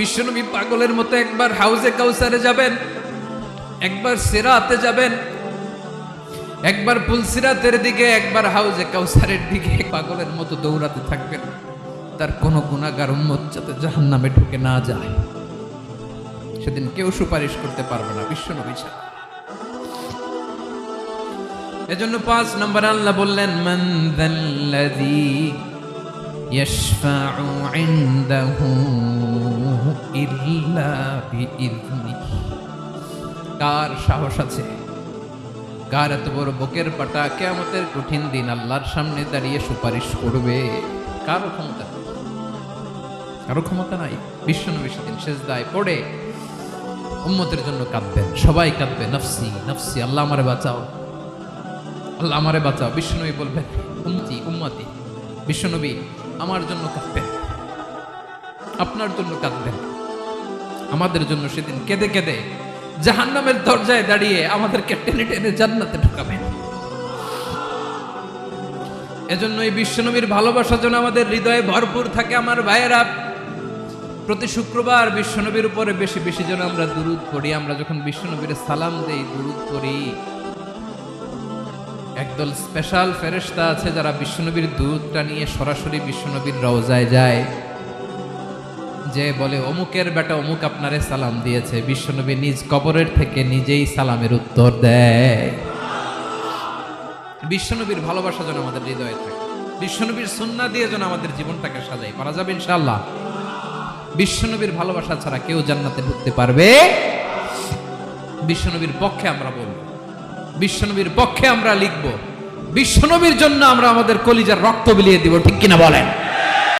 বিশ্বনবী পাগলের মতো একবার হাউজে কাউসারে যাবেন, একবার সিরাতে যাবেন, একবার পুলসিরাতের দিকে, একবার হাউজে কাউসারের দিকে পাগলের মতো দৌড়াতে থাকবেন। তার কোনো গুনাহগার উম্মত যাতে জাহান্নামে ঢুকে না যায়, সেদিন কেউ সুপারিশ করতে পারবে না বিশ্বনবী ছাড়া। এজন্য 5 নম্বর আল্লাহ বললেন, মান যাল্লাযী ইয়াশফাউ ইনদাহু ইল্লা বিইযনিহি। কার সাহস আছে, কার এত বড় বুকের পাটা কিয়ামতের কঠিন দিন আল্লাহর সামনে দাঁড়িয়ে সুপারিশ করবে? কারো ক্ষমতা নেই, কারো ক্ষমতা নাই। বিশ্বনবী সেদিন সেজদায় পড়ে উম্মতের জন্য কাঁদবেন, সবাই কাঁদবে, নফসি নফসি, আল্লাহ আমারে বাঁচাও, আল্লাহ আমারে বাঁচাও। বিশ্বনবী বলবেন, উম্মতি উম্মতি। বিশ্বনবী আমার জন্য কাঁদবেন, আপনার জন্য কাঁদবেন, আমাদের জন্য সেদিন কেঁদে কেঁদে জাহান্নামের দরজায় দাঁড়িয়ে আমাদেরকে টেনে টেনে জান্নাতে ঢুকাবেন। এজন্য এই বিশ্বনবীর ভালোবাসা যেন আমাদের হৃদয়ে ভরপুর থাকে। আমার ভাইয়েরা, প্রতি শুক্রবার বিশ্বনবীর উপরে বেশি বেশি যেন আমরা দুরূদ পড়ি। আমরা যখন বিশ্বনবীর সালাম দেই, দুরূদ পড়ি, একদল স্পেশাল ফেরেশতা আছে যারা বিশ্বনবীর দুরূদটা নিয়ে সরাসরি বিশ্বনবীর রওজায় যায়, যে বলে অমুকের বেটা অমুক আপনারে সালাম দিয়েছে। বিশ্বনবী নিজ কবরের থেকে নিজেই সালামের উত্তর দেয়। বিশ্বনবীর ভালোবাসা যেন আমাদের হৃদয়ে থাকে, বিশ্বনবীর সুন্নাহ দিয়ে যেন আমাদের জীবনটাকে সাজাই, পারা যাবে ইনশাআল্লাহ। বিশ্বনবীর ভালোবাসা ছাড়া কেউ জান্নাতে ঢুকতে পারবে? বিশ্বনবীর পক্ষে আমরা বলব, বিশ্বনবীর পক্ষে আমরা লিখব, বিশ্বনবীর জন্য আমরা আমাদের কলিজার রক্ত বিলিয়ে দিব, ঠিক কিনা বলেন?